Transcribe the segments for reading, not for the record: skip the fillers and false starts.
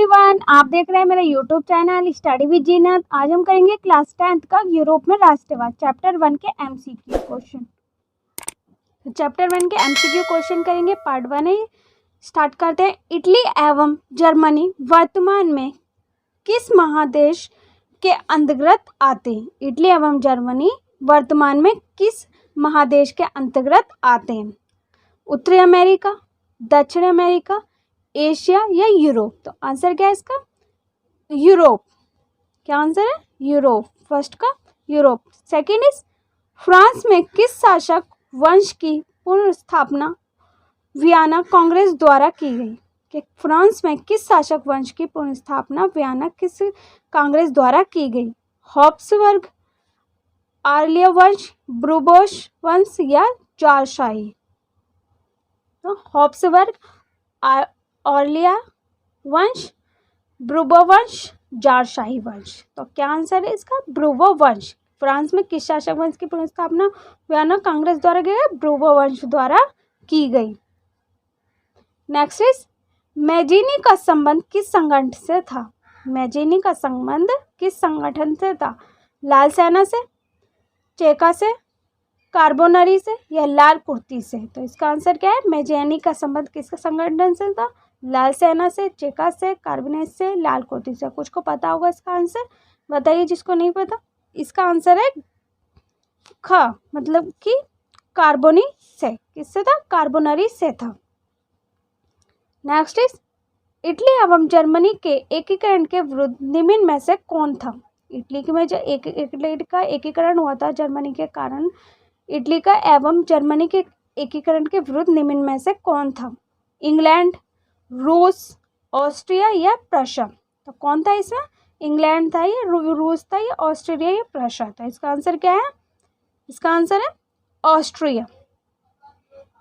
Everyone, आप देख रहे हैं मेरा यूट्यूब चैनल स्टडी विद जीनत। आज हम करेंगे क्लास 10th का यूरोप में राष्ट्रवाद चैप्टर 1 के एमसीक्यू क्वेश्चन। चैप्टर 1 के एमसीक्यू क्वेश्चन करेंगे, पार्ट 1 है। स्टार्ट करते हैं। इटली एवं जर्मनी वर्तमान में किस महादेश के अंतर्गत आते हैं? इटली एवं जर्मनी वर्तमान में किस महादेश के अंतर्गत आते हैं? उत्तरी अमेरिका, दक्षिण अमेरिका, एशिया या यूरोप? तो आंसर क्या है इसका? यूरोप। क्या आंसर है? यूरोप। फर्स्ट का यूरोप। सेकंड इज फ्रांस में किस शासक वंश की पुनर्स्थापना वियना कांग्रेस द्वारा की गई? कि फ्रांस में किस शासक वंश की पुनर्स्थापना वियना किस कांग्रेस द्वारा की गई? हॉब्सबर्ग, आर्लिया वंश, ब्रूबोस वंश या जारशाही? तो हॉब्सबर्ग, आर्लिया वंश, ब्रूबो वंश, जारशाही वंश। तो क्या आंसर है इसका? ब्रूबो वंश। फ्रांस में किस शासक वंश की पुनर्स्थापना वियना कांग्रेस द्वारा की गई? ब्रूबो वंश द्वारा की गई। नेक्स्ट इज मैजिनी का संबंध किस संगठन से था? मैजिनी का संबंध किस संगठन से था? लाल सेना से, चेका से, कार्बोनरी से या लाल कुर्ती से? तो इसका आंसर क्या है? मैजिनी का संबंध किस संगठन से था? लाल सेना से, चेका से, कार्बोनेट से, लाल कुर्ती से। कुछ को पता होगा इसका आंसर, बताइए जिसको नहीं पता। इसका आंसर है ख, मतलब कि कार्बोनी से। किससे था? कार्बोनरी से था। नेक्स्ट इज इटली एवं जर्मनी के एकीकरण के विरुद्ध निम्न में से कौन था? इटली में जो इटली का एकीकरण हुआ था जर्मनी के कारण, इटली का एवं जर्मनी के एकीकरण के विरुद्ध निम्न में से कौन था? इंग्लैंड, रूस, ऑस्ट्रिया या प्रशा? तो कौन था इसमें? इंग्लैंड था, ये रूस था, ये ऑस्ट्रिया या प्रशा था? इसका आंसर क्या है? इसका आंसर है ऑस्ट्रिया।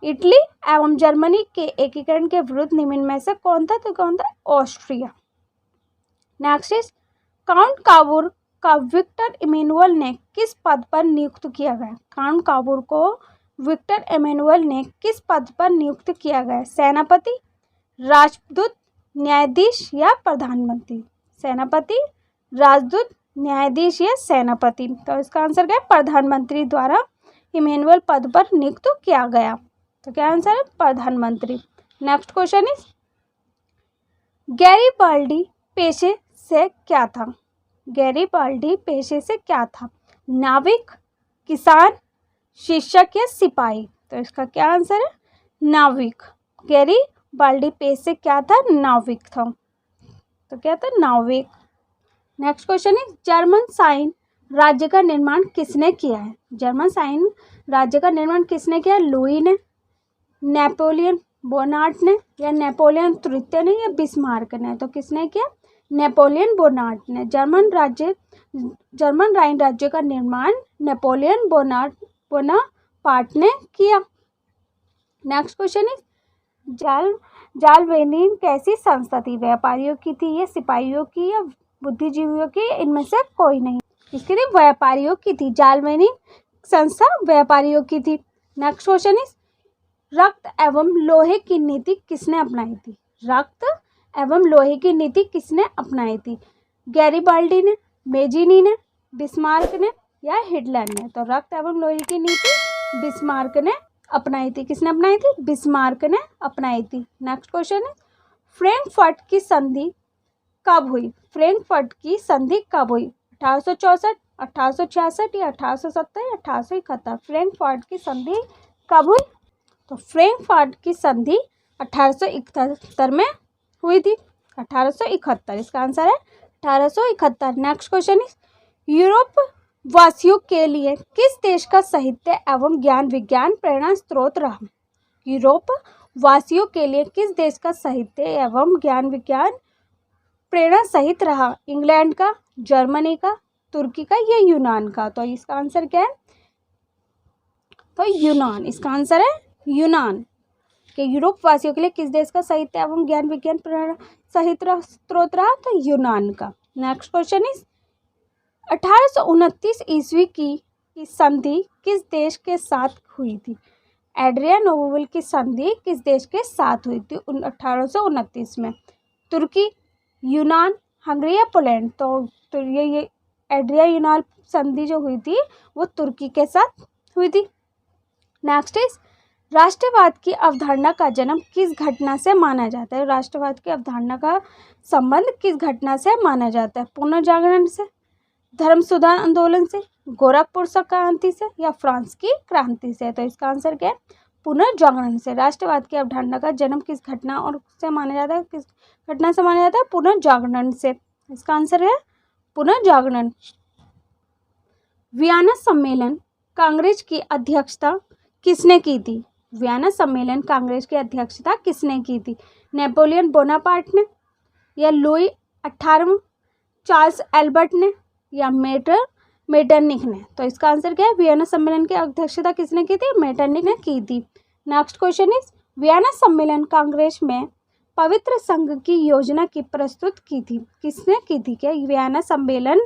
इटली एवं जर्मनी के एकीकरण के विरुद्ध निम्न में से कौन था? तो कौन था? ऑस्ट्रिया। नेक्स्ट इज काउंट काबूर का विक्टर इमैनुअल ने किस पद पर नियुक्त किया गया? काउंट काबूर को विक्टर इमैनुअल ने किस पद पर नियुक्त किया गया? सेनापति, राजदूत, न्यायाधीश या प्रधानमंत्री? सेनापति, राजदूत, न्यायाधीश या सेनापति? तो इसका आंसर क्या है? प्रधानमंत्री द्वारा इमैनुअल पद पर नियुक्त किया गया। तो क्या आंसर है? प्रधानमंत्री। नेक्स्ट क्वेश्चन इज गैरिबाल्डी पेशे से क्या था? गैरिबाल्डी पेशे से क्या था? नाविक, किसान, शिक्षक या सिपाही? तो इसका क्या आंसर है? नाविक। गैरिबाल्डी पेशे से क्या था? नाविक था। तो क्या था? नाविक। नेक्स्ट क्वेश्चन है जर्मन साइन राज्य का निर्माण किसने किया है? जर्मन साइन राज्य का निर्माण किसने किया? लुई ने, नेपोलियन बोनार्ट ने या नेपोलियन तृतीय ने या बिस्मार्क ने? तो किसने किया? नेपोलियन बोनार्ट ने। जर्मन राइन राज्य का निर्माण नेपोलियन बोनापार्ट ने किया। नेक्स्ट क्वेश्चन है जालवेनिन कैसी संस्था थी? व्यापारियों की थी या सिपाहियों की या बुद्धिजीवियों की? इनमें से कोई नहीं। इसके लिए व्यापारियों की थी। जालवेनिन संस्था व्यापारियों की थी। नेक्स्ट क्वेश्चन इज रक्त एवं लोहे की नीति किसने अपनाई थी? रक्त एवं लोहे की नीति किसने अपनाई थी? गैरिबाल्डी ने, मेजिनी ने, बिस्मार्क ने या हिटलर ने? तो रक्त एवं लोहे की नीति बिस्मार्क ने अपनाई थी। किसने अपनाई थी? बिस्मार्क ने अपनाई थी। नेक्स्ट क्वेश्चन है फ्रैंकफर्ट की संधि कब हुई? फ्रैंकफर्ट की संधि कब हुई? 1864, 1866 या 1870 या 1871? फ्रैंकफर्ट की संधि कब हुई? तो फ्रैंकफर्ट की संधि 1871 में हुई थी। 1871 इसका आंसर है 1871। नेक्स्ट क्वेश्चन इज यूरोप वासियों के लिए किस देश का साहित्य एवं ज्ञान विज्ञान प्रेरणा स्रोत रहा? यूरोप वासियों के लिए किस देश का साहित्य एवं ज्ञान विज्ञान प्रेरणा सहित रहा? इंग्लैंड का, जर्मनी का, तुर्की का या यूनान का? तो इसका आंसर क्या है? तो यूनान। इसका आंसर है यूनान। कि यूरोप वासियों के लिए किस देश का साहित्य एवं ज्ञान विज्ञान प्रेरणा सहित स्रोत रहा? तो यूनान का। नेक्स्ट क्वेश्चन इज 1829 ईस्वी की संधि किस देश के साथ हुई थी? एड्रियानोबल की संधि किस देश के साथ हुई थी 1829 में? तुर्की, यूनान, हंगरी या पोलैंड? तो ये एड्रिया यूनान संधि जो हुई थी वो तुर्की के साथ हुई थी। नेक्स्ट इज राष्ट्रवाद की अवधारणा का जन्म किस घटना से माना जाता है? राष्ट्रवाद की अवधारणा का संबंध किस घटना से माना जाता है? पुनर्जागरण से, धर्म सुधार आंदोलन से, गोरखपुर क्रांति से या फ्रांस की क्रांति से? तो इसका आंसर क्या है? पुनर्जागरण से। राष्ट्रवाद की अवधारणा का जन्म किस घटना और से माना जाता है? किस घटना से माना जाता है? पुनर्जागरण से। इसका आंसर है पुनर्जागरण। वियना सम्मेलन कांग्रेस की अध्यक्षता किसने की थी? वियना सम्मेलन कांग्रेस की अध्यक्षता किसने की थी? नेपोलियन बोनापार्ट ने या लुई 18वां, चार्ल्स एल्बर्ट ने या मेटरनिख ने? तो इसका आंसर क्या है? वियना सम्मेलन की अध्यक्षता किसने की थी? मेटरनिख ने की थी। नेक्स्ट क्वेश्चन इज वियना सम्मेलन कांग्रेस में पवित्र संघ की योजना की प्रस्तुत की थी? किसने की थी? क्या वियना सम्मेलन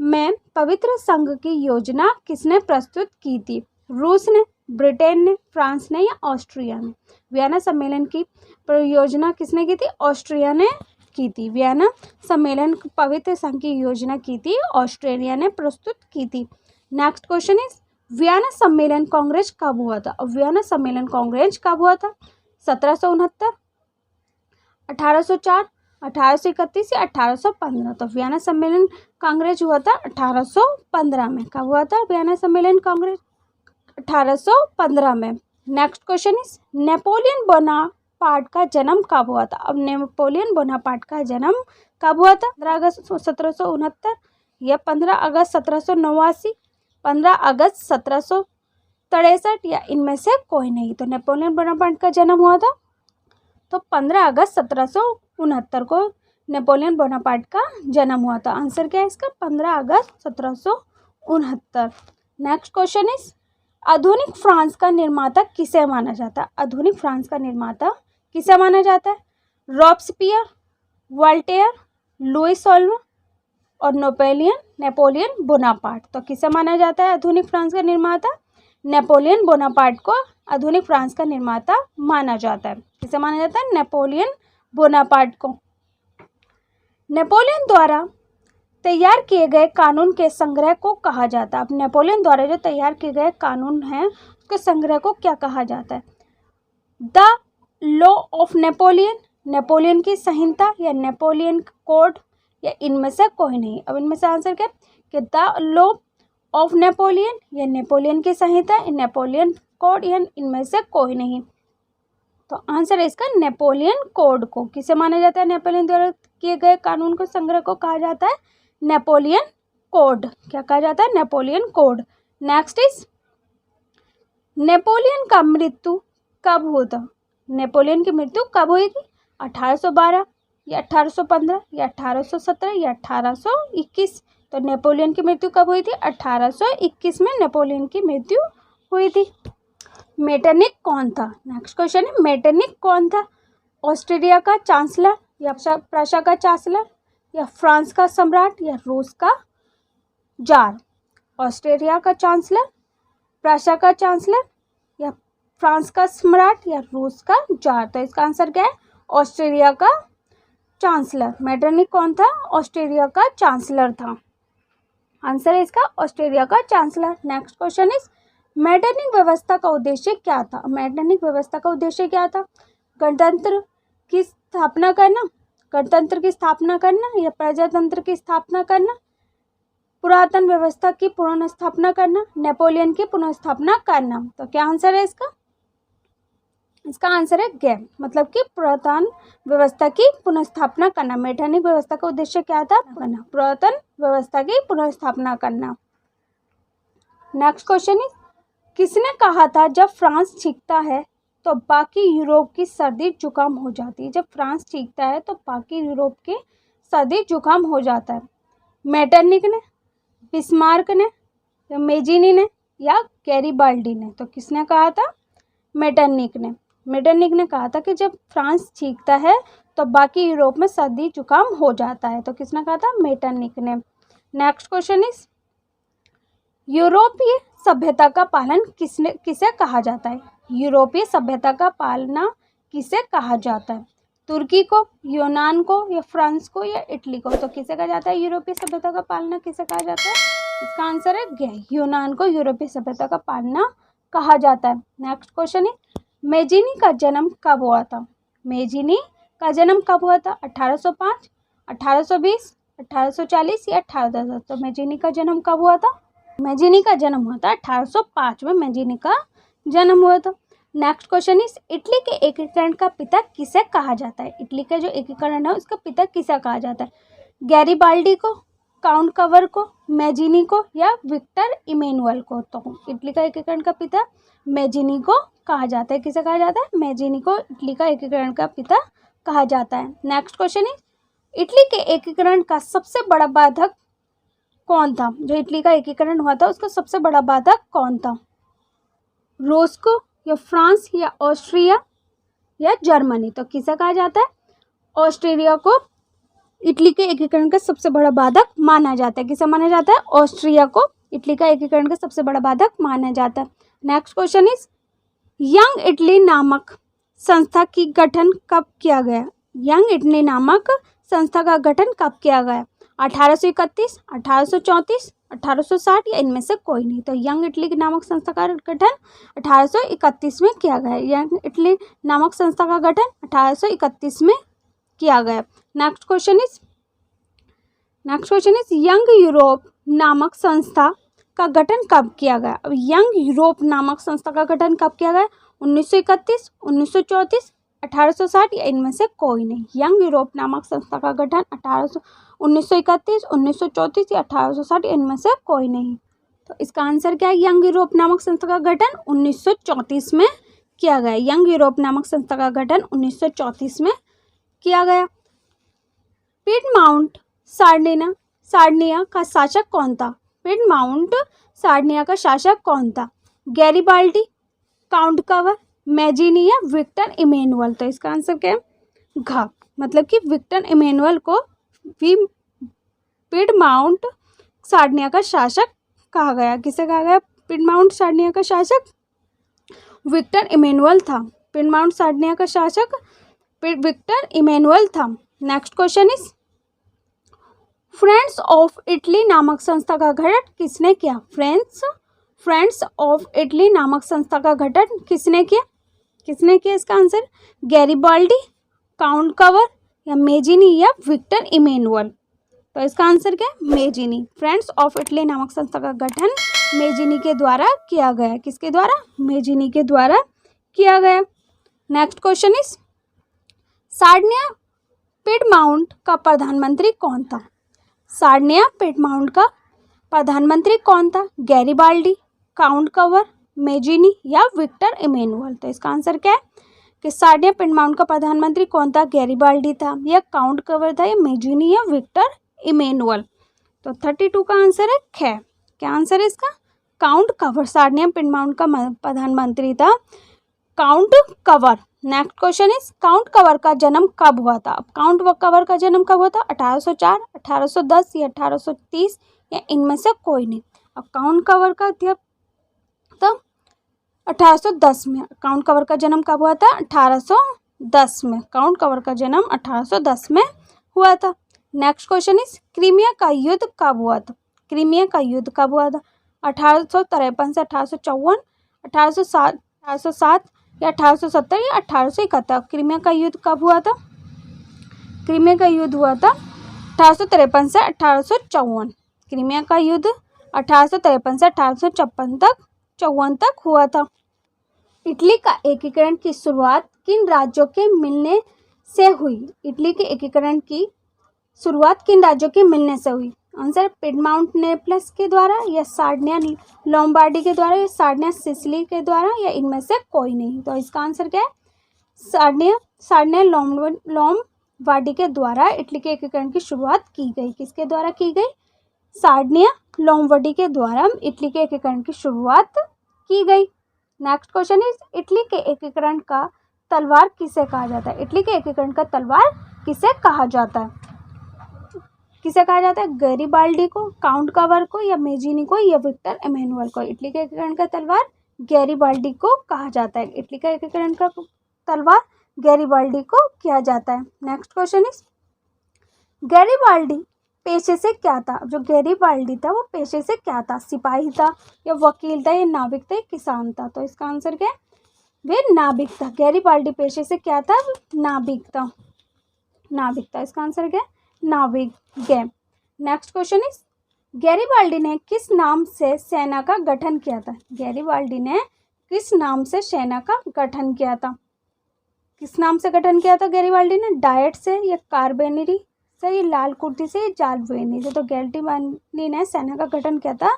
में पवित्र संघ की योजना किसने प्रस्तुत की थी? रूस ने, ब्रिटेन ने, फ्रांस ने या ऑस्ट्रिया ने? वियना सम्मेलन की योजना किसने की थी? ऑस्ट्रिया ने की थी। वियना सम्मेलन पवित्र संघ की योजना की थी ऑस्ट्रेलिया ने प्रस्तुत की थी। नेक्स्ट क्वेश्चन इज वियना सम्मेलन कांग्रेस कब हुआ था? और वियना सम्मेलन कांग्रेस कब हुआ था? 1769, 1804, 1831 या 1815? तो वियना सम्मेलन कांग्रेस हुआ था 1815 में। कब हुआ था वियना सम्मेलन कांग्रेस? 1815 में। Next question is Napoleon Bonaparte का जन्म कब हुआ था? अब नेपोलियन बोनापार्ट का जन्म कब हुआ था? 15 अगस्त 1769 या 15 अगस्त 1789, 15 अगस्त 1763 या इनमें से कोई नहीं? तो नेपोलियन बोनापार्ट का जन्म हुआ था तो 15 अगस्त 1769 को नेपोलियन बोनापार्ट का जन्म हुआ था। आंसर क्या है इसका? 15 अगस्त 1769। नेक्स्ट क्वेश्चन इज आधुनिक फ्रांस का निर्माता किसे माना जाता है? आधुनिक फ्रांस का निर्माता किसे माना जाता है? रॉब्सपियर, वोल्टेयर, लुई 16 और नेपोलियन बोनापार्ट? तो किसे माना जाता है आधुनिक फ्रांस का निर्माता? नेपोलियन बोनापार्ट को आधुनिक फ्रांस का निर्माता माना जाता है। किसे माना जाता है? नेपोलियन बोनापार्ट को। नेपोलियन द्वारा तैयार किए गए कानून के संग्रह को कहा जाता है? अब नेपोलियन द्वारा जो तैयार किए गए कानून हैं उसके संग्रह को क्या कहा जाता है? The law of Napoleon, Napoleon की संहिता या नेपोलियन कोड या इनमें से कोई नहीं? अब इनमें से आंसर क्या है कि द लॉ ऑफ नेपोलियन या नेपोलियन की संहिता, नेपोलियन कोड या इनमें से कोई नहीं? तो आंसर है इसका नेपोलियन कोड को। किसे माना जाता है? नेपोलियन द्वारा किए गए कानून को संग्रह को कहा जाता है नेपोलियन कोड। क्या कहा जाता है? Napoleon code. Next is Napoleon का मृत्यु कब हुआ था? नेपोलियन की मृत्यु कब हुई थी? 1812 या 1815 या 1817 या 1821? तो नेपोलियन की मृत्यु कब हुई थी? 1821 में नेपोलियन की मृत्यु हुई थी। मेटरनिख कौन था? नेक्स्ट क्वेश्चन है मेटरनिख कौन था? ऑस्ट्रिया का चांसलर या प्रशा का चांसलर या फ्रांस का सम्राट या रूस का जार? ऑस्ट्रिया का चांसलर, प्रशा का चांसलर या फ्रांस का सम्राट या रूस का जार? तो इसका आंसर क्या है? ऑस्ट्रिया का चांसलर। मेटरनिख कौन था? ऑस्ट्रिया का चांसलर था। आंसर है इसका ऑस्ट्रिया का chancellor. Next question is Metternich व्यवस्था का उद्देश्य क्या था? मेटरनिख व्यवस्था का उद्देश्य क्या था? गणतंत्र की स्थापना करना, गणतंत्र की स्थापना करना या प्रजातंत्र की स्थापना करना, पुरातन व्यवस्था की पुनर्स्थापना करना, नेपोलियन की पुनर्स्थापना करना? तो क्या आंसर है इसका? इसका आंसर है गेम, मतलब कि पुरातन व्यवस्था की पुनर्स्थापना करना। मेटरनिख व्यवस्था का उद्देश्य क्या था? पुरातन व्यवस्था की पुनर्स्थापना करना। नेक्स्ट क्वेश्चन इज किसने कहा था जब फ्रांस छींकता है तो बाकी यूरोप की सर्दी जुकाम हो जाती है? जब फ्रांस छींकता है तो बाकी यूरोप की सर्दी जुकाम हो जाता है। मेटरनिख ने, बिस्मार्क ने या मेजिनी ने या गैरिबाल्डी ने? तो किसने कहा था? मेटरनिख ने। मेटरनिख ने कहा था कि जब फ्रांस छींकता है तो बाकी यूरोप में सर्दी जुकाम हो जाता है। तो किसने कहा था? मेटरनिख ने। नेक्स्ट क्वेश्चन इज यूरोपीय सभ्यता का पालन किसे कहा जाता है? यूरोपीय सभ्यता का पालना किसे कहा जाता है? तुर्की को, यूनान को, या फ्रांस को, या इटली को। तो किसे कहा जाता है यूरोपीय सभ्यता का पालना, किसे कहा जाता है? इसका आंसर है यूनान को यूरोपीय सभ्यता का पालना कहा जाता है। नेक्स्ट क्वेश्चन है मेजिनी का जन्म कब हुआ था? मेजिनी का जन्म कब हुआ था? 1805, 1820, 1840 या 1810। तो मेजिनी का जन्म कब हुआ था? मेजिनी का जन्म हुआ था 1805 में, मेजिनी का जन्म हुआ था। नेक्स्ट क्वेश्चन इज इटली के एकीकरण का पिता किसे कहा जाता है? इटली का जो एकीकरण है उसका पिता किसे कहा जाता है? गैरीबाल्डी को, काउंट कवर को, मेजिनी को, या विक्टर इमैनुअल को। तो इटली का एकीकरण का पिता मेजिनी को कहा जाता है। किसे कहा जाता है? मेजिनी को इटली का एकीकरण का पिता कहा जाता है। नेक्स्ट क्वेश्चन इज इटली के एकीकरण का सबसे बड़ा बाधक कौन था? जो इटली का एकीकरण हुआ था उसका सबसे बड़ा बाधक कौन था? रूस को, या फ्रांस, या ऑस्ट्रिया, या जर्मनी। तो किसे कहा जाता है? ऑस्ट्रिया को इटली के एकीकरण का सबसे बड़ा बाधक माना जाता है। किसे माना जाता है? ऑस्ट्रिया को इटली का एकीकरण का सबसे बड़ा बाधक माना जाता है। Next question is young Italy नामक संस्था की गठन कब किया गया? यंग इटली नामक संस्था का गठन कब किया गया? 1831, 1834, 1860 या इनमें से कोई नहीं। तो यंग इटली नामक संस्था का गठन 1831 में किया गया। यंग इटली नामक संस्था का गठन 1831 में किया गया। Next question is young Europe नामक संस्था का गठन कब किया गया? अब यंग यूरोप नामक संस्था का गठन कब किया गया? 1931, 1934, 1860 या इनमें से कोई नहीं। यंग यूरोप नामक संस्था का गठन 1931, 1934 या 1860 इनमें से कोई नहीं। तो इसका आंसर क्या है? यंग यूरोप नामक संस्था का गठन 1934 में किया गया। यंग यूरोप नामक संस्था का गठन 1934 में किया गया। पिडमाउंट सार्डिनिया का शासक कौन था? पिडमाउंट सार्डिनिया का शासक कौन था? गैरीबाल्डी, काउंट कवर, मेजिनी या विक्टर इमैनुअल। तो इसका आंसर क्या है? घ, मतलब कि विक्टर इमैनुअल को पिडमाउंट सार्डिनिया का शासक कहा गया। किसे कहा गया पिडमाउंट सार्डिनिया का शासक? विक्टर इमैनुअल था। पिडमाउंट सार्डिनिया का शासक विक्टर इमैनुअल था। Next question is friends of Italy नामक संस्था का गठन किसने किया? फ्रेंड्स ऑफ इटली नामक संस्था का गठन किसने किया? इसका आंसर गैरीबाल्डी, काउंट कवर, या मेजिनी या विक्टर इमैनुअल। तो इसका आंसर क्या है? मेजिनी। फ्रेंड्स ऑफ इटली नामक संस्था का गठन मेजिनी के द्वारा किया गया। किसके द्वारा? मेजिनी के द्वारा किया गया। Next question is Sardinia Piedmont का प्रधानमंत्री कौन था? सार्डिनिया पिडमाउंट का प्रधानमंत्री कौन था? गैरीबाल्डी, काउंट कवर, मेजिनी या विक्टर इमैनुअल। तो इसका आंसर क्या है कि सार्डिनिया पिडमाउंट का प्रधानमंत्री कौन था? गैरीबाल्डी था, या काउंट कवर था, या मेजिनी या विक्टर इमैनुअल। तो 32 का आंसर है ख। क्या आंसर है इसका? Count cover. सार्डिनिया पिडमाउंट का प्रधानमंत्री था count cover. Next question is count cover का जन्म कब हुआ था? अब काउंट कवर का जन्म कब हुआ था? 1804, 1810 या 1830 या इनमें से कोई नहीं। अब काउंट कवर का तो 1810 में। काउंट कवर का जन्म कब हुआ था? 1810 में। काउंट कवर का जन्म 1810 में हुआ था। नेक्स्ट क्वेश्चन इज क्रीमिया का युद्ध कब हुआ था? क्रीमिया का युद्ध कब हुआ था? 1853 से 1854, 1807 या 1870 या 1871। क्रीमिया का युद्ध कब हुआ था? क्रीमिया का युद्ध हुआ था 1853 से 1854। क्रीमिया का युद्ध 1853 से 1854 तक हुआ था। इटली का एकीकरण की शुरुआत किन राज्यों के मिलने से हुई? इटली के एकीकरण की शुरुआत किन राज्यों के मिलने से हुई? आंसर पिडमाउंट नेपल्स के द्वारा, या सार्डिनिया लोम्बार्डी के द्वारा, या सार्डिनिया सिसिली के द्वारा, या इनमें से कोई नहीं। तो इसका आंसर क्या है? सार्डिनिया लोम्बार्डी के द्वारा इटली के एकीकरण की शुरुआत की गई। किसके द्वारा की गई? सार्डिनिया लोम्बार्डी के द्वारा इटली के एकीकरण की शुरुआत की गई। नेक्स्ट क्वेश्चन इज इटली के एकीकरण का तलवार किसे कहा जाता है? इटली के एकीकरण का तलवार किसे कहा जाता है? किसे कहा जाता है? गैरीबाल्डी को, काउंट कवर को, या मेजिनी को, या विक्टर इमैनुअल को। इटली के एकीकरण का तलवार गैरीबाल्डी को कहा जाता है। इटली का एकीकरण का तलवार गैरिबाल्डी को किया जाता है। नेक्स्ट क्वेश्चन इज गैरिबाल्डी पेशे से क्या था? जो गैरिबाल्डी था वो पेशे से क्या था? सिपाही था या वकील था या नाविक था या किसान था? तो इसका आंसर क्या है? वे नाविक था। गैरिबाल्डी पेशे से क्या था? नाविक था। नाविक था। इसका आंसर क्या है? नाविक है। नेक्स्ट क्वेश्चन इज गैरिबाल्डी ने किस नाम से सेना का गठन किया था? गैरिबाल्डी ने किस नाम से सेना का गठन किया था? किस नाम से गठन किया था गैरिबाल्डी ने? डायट से या कार्बेनरी से या लाल कुर्ती से या जालवेनी से? तो गैरिबाल्डी ने सेना का गठन किया था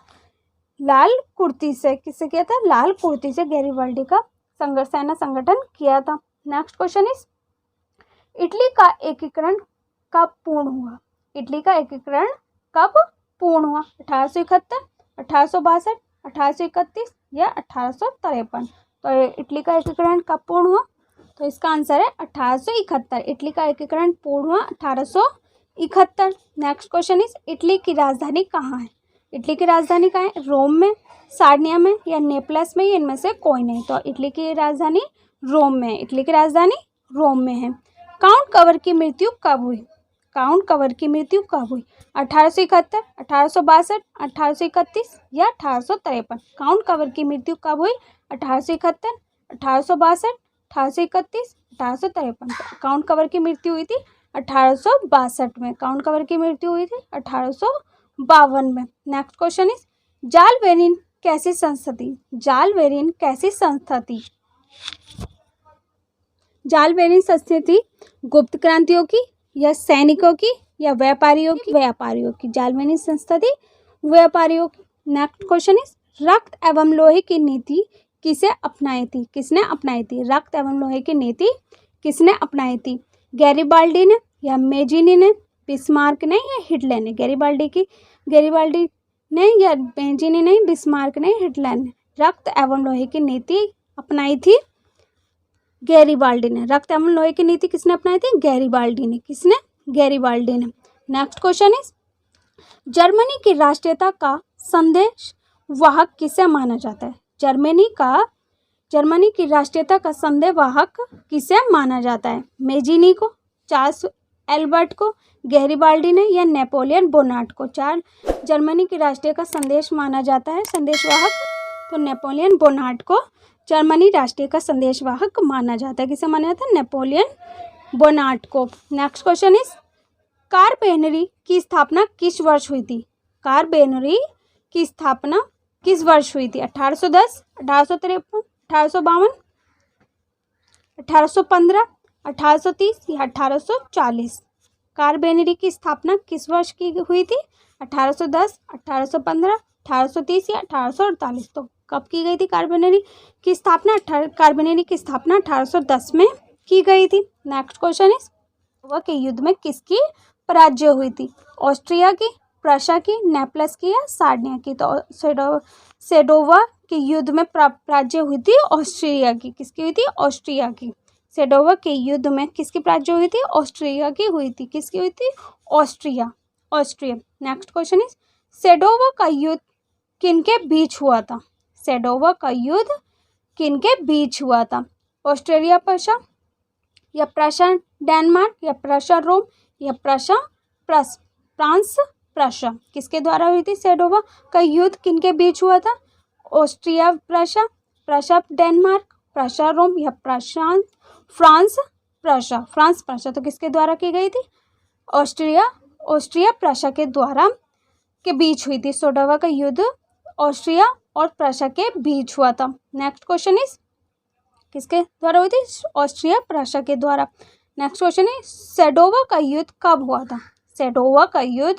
लाल कुर्ती से। किससे किया था? लाल कुर्ती से गैरिबाल्डी का सेना संगठन किया था। नेक्स्ट क्वेश्चन इज इटली का एकीकरण कब पूर्ण हुआ? इटली का एकीकरण कब पूर्ण हुआ? 1871, 1862, 1831 या 1853? तो इटली का एकीकरण कब पूर्ण हुआ? तो इसका आंसर है 1871। इटली का एकीकरण पूर्ण हुआ 1871। नेक्स्ट क्वेश्चन इज इटली की राजधानी कहाँ है? इटली की राजधानी कहाँ है? रोम में, सार्डिया में या नेपल्स में, या इनमें से कोई नहीं? तो इटली की राजधानी रोम में है। इटली की राजधानी रोम में है। काउंट कवर की मृत्यु कब हुई? काउंट कवर की मृत्यु कब हुई? 1871, 1862, 1831 या 1853? काउंट कवर की मृत्यु कब हुई? 1871, 1862, 1831, 1853? काउंट कवर की मृत्यु हुई थी 1862 में। काउंट कवर की मृत्यु हुई थी 1852 में। नेक्स्ट क्वेश्चन इज जालवेरिन कैसी संस्था थी? जालवेरिन कैसी संस्था थी? जालवेरिन संस्था थी गुप्त क्रांतियों की या सैनिकों की या व्यापारियों की? व्यापारियों की। जालवेरिन संस्था थी व्यापारियों की। नेक्स्ट क्वेश्चन इज रक्त एवं लोहे की नीति किसे अपनाई थी? किसने अपनाई थी? रक्त एवं लोहे की नीति किसने अपनाई थी? गैरिबाल्डी ने या मेजिनी ने, बिस्मार्क ने या हिटलर ने? गैरिबाल्डी ने या मेजिनी ने, बिस्मार्क ने, हिटलर ने? रक्त एवं लोहे की नीति अपनाई थी गैरिबाल्डी ने। रक्त एवं लोहे की नीति किसने अपनाई थी? गैरिबाल्डी ने। किसने? गैरिबाल्डी ने। नेक्स्ट क्वेश्चन इज जर्मनी की राष्ट्रीयता का संदेश वाहक किसे माना जाता है? जर्मनी की राष्ट्रीयता का संदेश वाहक किसे माना जाता है? मेजिनी को, चार्ल्स एल्बर्ट को, गैरिबाल्डी ने या नेपोलियन बोनापार्ट को? जर्मनी की राष्ट्रीय का संदेश माना जाता है संदेशवाहक, तो नेपोलियन बोनापार्ट को जर्मनी राष्ट्रीय का संदेशवाहक माना जाता है। किसे माना जाता है? नेपोलियन बोनापार्ट को। नेक्स्ट क्वेश्चन इज कार्बेनरी की स्थापना किस वर्ष हुई थी? कार्बेनरी की स्थापना किस वर्ष हुई थी? 1810, 1853, 1852, 1815, 1830 या 1840? कार्बेनरी की स्थापना किस वर्ष की हुई थी? 1810, 1815, 1830 या 1848? तो कब की गई थी कार्बेनरी की स्थापना? कार्बेनरी की स्थापना 1810 में की गई थी। नेक्स्ट क्वेश्चन इज सेडोवा के युद्ध में किसकी पराजय हुई थी? ऑस्ट्रिया की, प्रशा की, नेपल्स की या सार्डिया की? तो सेडोवा के युद्ध में पराजय हुई थी ऑस्ट्रिया की। किसकी हुई थी? ऑस्ट्रिया की। सेडोवा के युद्ध में किसकी पराजय हुई थी? ऑस्ट्रिया की हुई थी। किसकी हुई थी? Austria. Next question is Sedova का युद्ध किनके बीच हुआ था? सेडोवा का युद्ध किनके बीच हुआ था? ऑस्ट्रेलिया प्रशा या प्रशा डेनमार्क या प्रशा रोम या फ्रांस प्रशा? किसके द्वारा हुई थी? सेडोवा का युद्ध किनके बीच हुआ था? ऑस्ट्रिया प्रशा, प्रशा डेनमार्क, प्रशा रोम या फ्रांस प्रशा? तो किसके द्वारा की गई थी? ऑस्ट्रिया प्रशा के द्वारा के बीच हुई थी। सेडोवा का युद्ध ऑस्ट्रिया और प्रशा के बीच हुआ था। नेक्स्ट क्वेश्चन इज किसके द्वारा हुई थी? ऑस्ट्रिया प्रशा के द्वारा। नेक्स्ट क्वेश्चन इज सेडोवा का युद्ध कब हुआ था? सेडोवा का युद्ध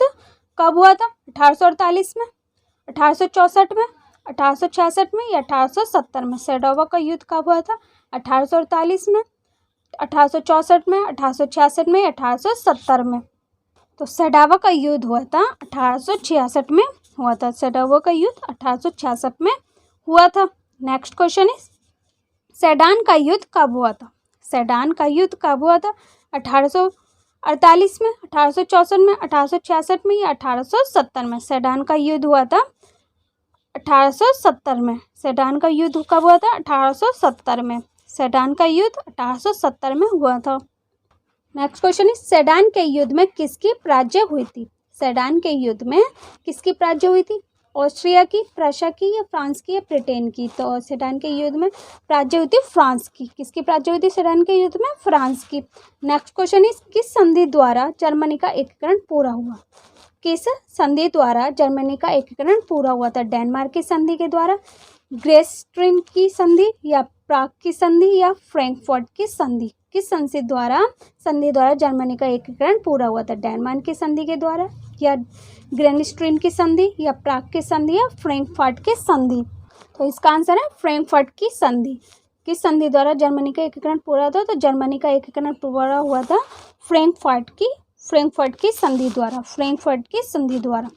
कब हुआ था? 1848 में, 1864 में, 1866 में या 1870 में? सेडोवा का युद्ध कब हुआ था? 1848 में, 1864 में, 1866 में, 1870 में? तो सेडोवा का युद्ध हुआ था 1866 में हुआ था। सेडोवा का युद्ध 1866 में हुआ था। नेक्स्ट क्वेश्चन इज सेडान का युद्ध कब हुआ था? सेडान का युद्ध कब हुआ था? 1848 में, 1864 में, 1866 में या 1870 में? सेडान का युद्ध हुआ था 1870 में। सेडान का युद्ध कब हुआ था? 1870 में। सेडान का युद्ध 1870 में हुआ था। नेक्स्ट क्वेश्चन इज सेडान के युद्ध में किसकी पराजय हुई थी? सेडान के युद्ध में किसकी पराजय हुई थी? ऑस्ट्रिया की, प्रशा की या फ्रांस की या ब्रिटेन की? तो सेडान के युद्ध में पराजय हुई थी फ्रांस की। किसकी पराजय हुई थी सेडान के युद्ध में? फ्रांस की। नेक्स्ट क्वेश्चन इज किस संधि द्वारा जर्मनी का एकीकरण पूरा हुआ? किस संधि द्वारा जर्मनी का एकीकरण पूरा हुआ था? डेनमार्क की संधि के द्वारा, ग्रेस्ट्रिन की संधि या प्राग की संधि या फ्रैंकफर्ट की संधि? किस संधि द्वारा जर्मनी का एकीकरण पूरा हुआ था? डेनमार्क की संधि के द्वारा या ग्रेनिस्ट्रीन की संधि या प्राग की संधि या फ्रैंकफर्ट की संधि? तो इसका आंसर है फ्रैंकफर्ट की संधि। किस संधि द्वारा जर्मनी का एकीकरण पूरा हुआ था? तो जर्मनी का एकीकरण पूरा हुआ था फ्रैंकफर्ट की संधि द्वारा। फ्रैंकफर्ट की संधि द्वारा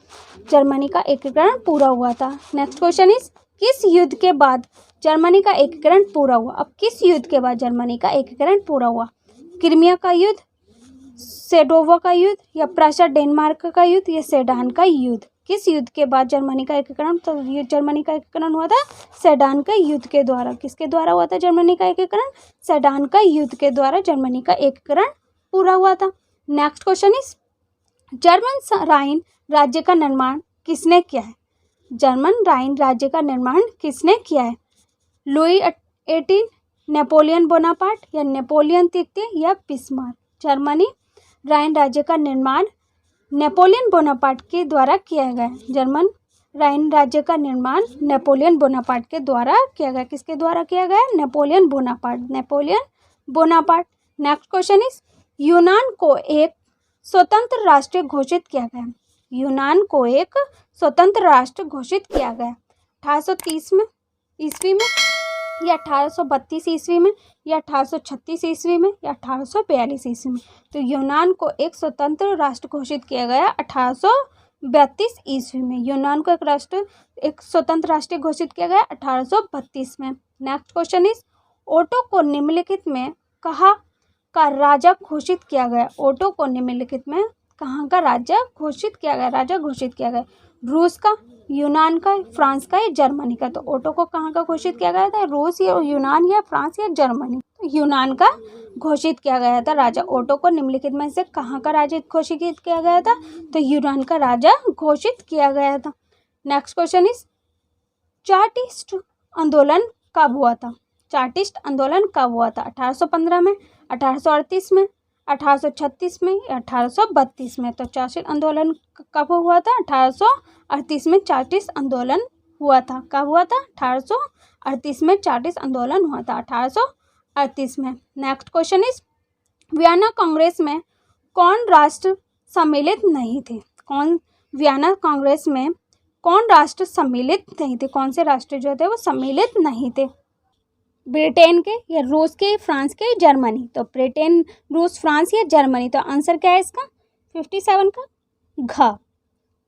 जर्मनी का एकीकरण पूरा हुआ था। नेक्स्ट क्वेश्चन इज किस युद्ध के बाद जर्मनी का एकीकरण पूरा हुआ? अब किस युद्ध के बाद जर्मनी का एकीकरण पूरा हुआ? क्रीमिया का युद्ध, सेडोवा का युद्ध या प्रशा डेनमार्क का युद्ध या सेडान का युद्ध? किस युद्ध के बाद जर्मनी का एकीकरण? तो जर्मनी का एकीकरण हुआ था सेडान का युद्ध के द्वारा। किसके द्वारा हुआ था जर्मनी का एकीकरण? सेडान का युद्ध के द्वारा जर्मनी का एकीकरण पूरा हुआ था। नेक्स्ट क्वेश्चन इज जर्मन राइन राज्य का निर्माण किसने किया है? जर्मन राइन राज्य का निर्माण किसने किया है? लुई 18, नेपोलियन बोनापार्ट या नेपोलियन तृतीय या बिस्मार्क? जर्मनी राइन राज्य का निर्माण नेपोलियन बोनापार्ट के द्वारा किया गया। जर्मन राइन राज्य का निर्माण नेपोलियन बोनापार्ट के द्वारा किया गया। किसके द्वारा किया गया? Napoleon Bonaparte. Next question is यूनान को एक स्वतंत्र राष्ट्र घोषित किया गया। यूनान को एक स्वतंत्र राष्ट्र घोषित किया गया 1830 में ईस्वी में या 1832 ईस्वी में या 1836 ईस्वी में या 1842 ईस्वी में? तो यूनान को एक स्वतंत्र राष्ट्र घोषित किया गया 1832 ईस्वी में। यूनान को एक स्वतंत्र राष्ट्र घोषित किया गया 1832 में। नेक्स्ट क्वेश्चन इज ओटो को निम्नलिखित में कहाँ का राजा घोषित किया गया? ओटो को निम्नलिखित में कहाँ का राजा घोषित किया गया? रूस का, यूनान का, फ्रांस का या जर्मनी का? तो ओटो को कहाँ का घोषित किया गया था? रूस या यूनान या फ्रांस या जर्मनी? तो यूनान का घोषित किया गया था राजा। ओटो को निम्नलिखित में से कहाँ का राजा घोषित किया गया था? तो यूनान का राजा घोषित किया गया था। नेक्स्ट क्वेश्चन इज चार्टिस्ट आंदोलन कब हुआ था? 1815 में, 1838 में, 1836 में या 1832 में? तो चार्टिस्ट आंदोलन कब हुआ था? 1838 में चार्टिस्ट आंदोलन हुआ था। कब हुआ था? 1838 में चार्टिस्ट आंदोलन हुआ था 1838 में। Next question is Vienna Congress में कौन राष्ट्र सम्मिलित नहीं थे? वियना कांग्रेस में कौन राष्ट्र सम्मिलित नहीं थे? कौन से राष्ट्र जो थे वो सम्मिलित नहीं थे? ब्रिटेन के या रूस के, फ्रांस के, जर्मनी? तो ब्रिटेन, रूस, फ्रांस या जर्मनी? तो आंसर क्या है इसका? 57 का घ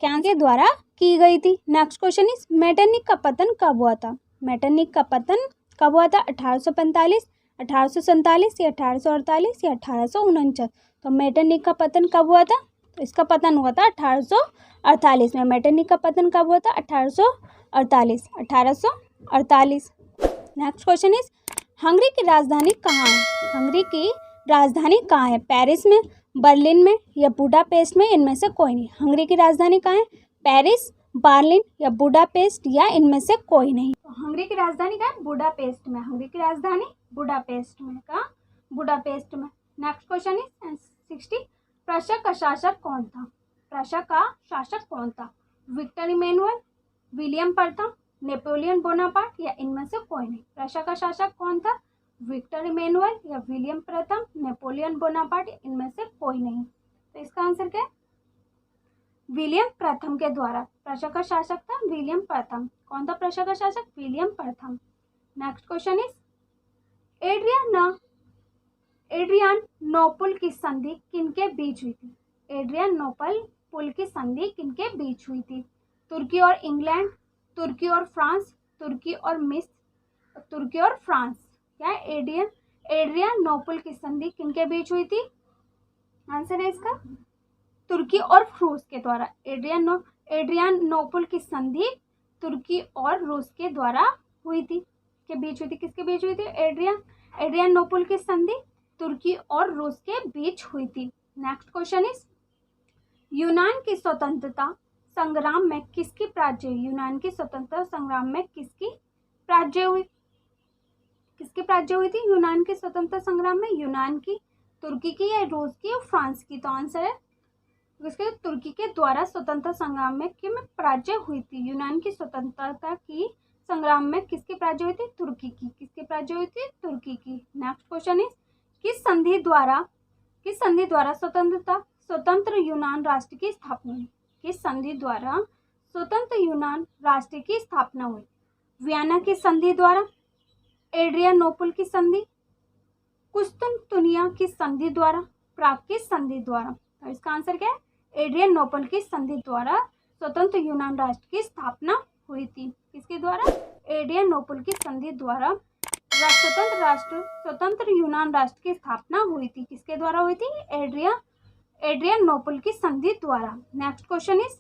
क्या के द्वारा की गई थी। नेक्स्ट क्वेश्चन इज मेटरनिख का पतन कब हुआ था? मेटरनिख का पतन कब हुआ था? 1845, 1847 या 1848 या 1849? तो मेटरनिख का पतन कब हुआ था? तो इसका पतन हुआ था 1848 में। मेटरनिख का पतन कब हुआ था? 1848। नेक्स्ट क्वेश्चन इज हंगरी की राजधानी कहाँ है? हंगरी की राजधानी कहाँ है? पेरिस में, बर्लिन में या बुडापेस्ट में? इनमें से कोई नहीं। हंगरी की राजधानी कहाँ है? पेरिस, बर्लिन या बुडापेस्ट या इनमें से कोई नहीं। तो हंगरी की राजधानी कहाँ है? बुडापेस्ट में। हंगरी की राजधानी बुडापेस्ट में। कहाँ? बुडापेस्ट में। नेक्स्ट क्वेश्चन इज 60 प्रशा का शासक कौन था? प्रशा का शासक कौन था? विक्टर इमैनुअल, विलियम प्रथम, नेपोलियन बोनापार्ट या इनमें से कोई नहीं? प्रशा का शासक कौन था? विक्टर इमैनुअल या विलियम प्रथम, नेपोलियन बोनापार्ट या इनमें से कोई नहीं। तो इसका आंसर क्या है? विलियम प्रथम के द्वारा। प्रशा का शासक था विलियम प्रथम। कौन था प्रशा का शासक? विलियम प्रथम। नेक्स्ट क्वेश्चन इज एड्रियानोपल की संधि किनके बीच हुई थी? एड्रियानोपल की संधि किनके बीच हुई थी? तुर्की और इंग्लैंड, तुर्की और फ्रांस, तुर्की और फ्रांस? क्या एड्रियानोपल की संधि किनके बीच हुई थी? आंसर है इसका तुर्की और रूस के द्वारा। एड्रियानोपल की संधि तुर्की और रूस के द्वारा हुई थी। के बीच हुई थी। किसके बीच हुई थी? एड्रियानोपल की संधि तुर्की और रूस के बीच हुई थी। नेक्स्ट क्वेश्चन इज यूनान की स्वतंत्रता संग्राम में किसकी पराजय हुई? यूनान की स्वतंत्रता संग्राम में किसकी पराजय हुई? किसकी पराजय हुई थी यूनान के स्वतंत्रता संग्राम में? यूनान की, तुर्की की या रूस की और फ्रांस की? तो आंसर है इसके तुर्की के द्वारा स्वतंत्रता संग्राम में पराजय हुई थी। यूनान की स्वतंत्रता की संग्राम में किसकी पराजय हुई थी? तुर्की की। किसकी पराजय हुई थी? तुर्की की। नेक्स्ट क्वेश्चन इज किस संधि द्वारा स्वतंत्र यूनान राष्ट्र की स्थापना हुई? किस संधि द्वारा स्वतंत्र यूनान राष्ट्र की स्थापना हुई? वियना की संधि द्वारा, एड्रियानोपल की संधि, कुस्तुनतुनिया की संधि द्वारा, प्राग की संधि द्वारा? तो इसका आंसर क्या है? एड्रियानोपल की संधि द्वारा स्वतंत्र यूनान राष्ट्र की स्थापना हुई थी। किसके द्वारा? एड्रियानोपल की संधि द्वारा स्वतंत्र यूनान राष्ट्र की स्थापना हुई थी। किसके द्वारा हुई थी? एड्रियानोपल की संधि द्वारा। नेक्स्ट क्वेश्चन इज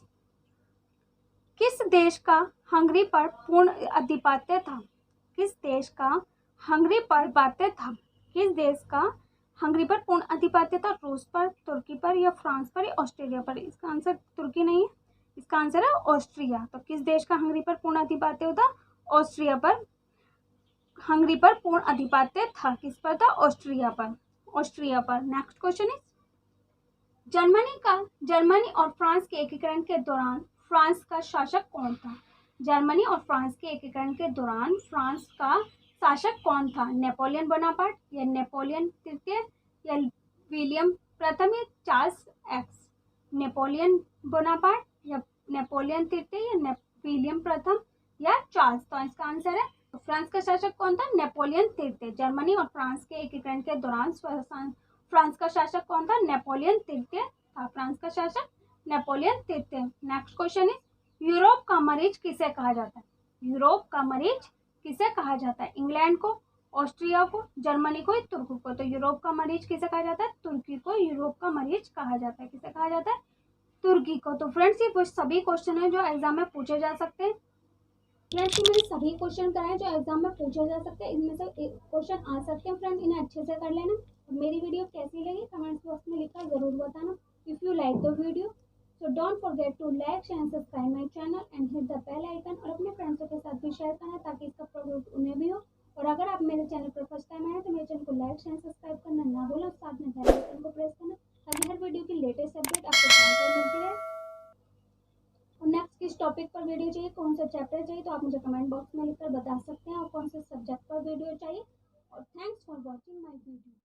किस देश का हंगरी पर पूर्ण आधिपत्य था? किस देश का हंगरी पर आधिपत्य था? किस देश का हंगरी पर पूर्ण आधिपत्य था? रूस पर, तुर्की पर या फ्रांस पर या ऑस्ट्रेलिया पर? इसका आंसर तुर्की नहीं है, इसका आंसर है ऑस्ट्रिया। तो किस देश का हंगरी पर पूर्ण आधिपत्य था? ऑस्ट्रिया पर हंगरी पर पूर्ण आधिपत्य था। किस पर था? ऑस्ट्रिया पर। नेक्स्ट क्वेश्चन इज जर्मनी और फ्रांस के एकीकरण के दौरान फ्रांस का शासक कौन था? जर्मनी और फ्रांस के एकीकरण के दौरान फ्रांस का शासक कौन था? नेपोलियन बोनापार्ट या नेपोलियन तृतीय या विलियम प्रथम या चार्ल्स एक्स? नेपोलियन बोनापार्ट या नेपोलियन तृतीय या विलियम प्रथम या चार्ल्स? तो इसका आंसर है फ्रांस का शासक कौन था? नेपोलियन तृतीय। जर्मनी और फ्रांस के एकीकरण के दौरान फ्रांस का शासक कौन था? नेपोलियन तृतीय था। फ्रांस का शासक नेपोलियन तृतीय। नेक्स्ट क्वेश्चन इज यूरोप का मरीज किसे कहा जाता है? यूरोप का मरीज किसे कहा जाता है? इंग्लैंड को, ऑस्ट्रिया को, जर्मनी को या तुर्की को? तो यूरोप का मरीज किसे कहा जाता है? तुर्की को यूरोप का मरीज कहा जाता है। किसे कहा जाता है? तुर्की को। तो फ्रेंड्स ये वो सभी क्वेश्चन है जो एग्जाम में पूछे जा सकते हैं। फ्रेंड्स मैंने सभी क्वेश्चन कराए जो एग्जाम में पूछे जा सकते हैं, इनमें से एक क्वेश्चन आ सकते हैं। फ्रेंड इन्हें अच्छे से कर लेना। मेरी वीडियो कैसी लगी कमेंट्स बॉक्स में लिखकर जरूर बताना। If you like the video so don't forget to like share and subscribe my channel and hit the bell icon, और अपने फ्रेंड्सों के साथ भी शेयर करना ताकि इसका प्रोडक्ट उन्हें भी हो। और अगर आप मेरे चैनल पर फर्स्ट टाइम आए तो मेरे चैनल को लाइक शेयर सब्सक्राइब करना ना भूलें, साथ में बेल आइकन को प्रेस करना ताकि हर वीडियो की लेटेस्ट अपडेट आपको टाइम पर मिलती रहे। और नेक्स्ट किस टॉपिक पर वीडियो चाहिए, कौन सा चैप्टर चाहिए, तो आप मुझे कमेंट बॉक्स में लिखकर बता सकते हैं, और कौन से सब्जेक्ट पर वीडियो चाहिए। और thanks for watching my video.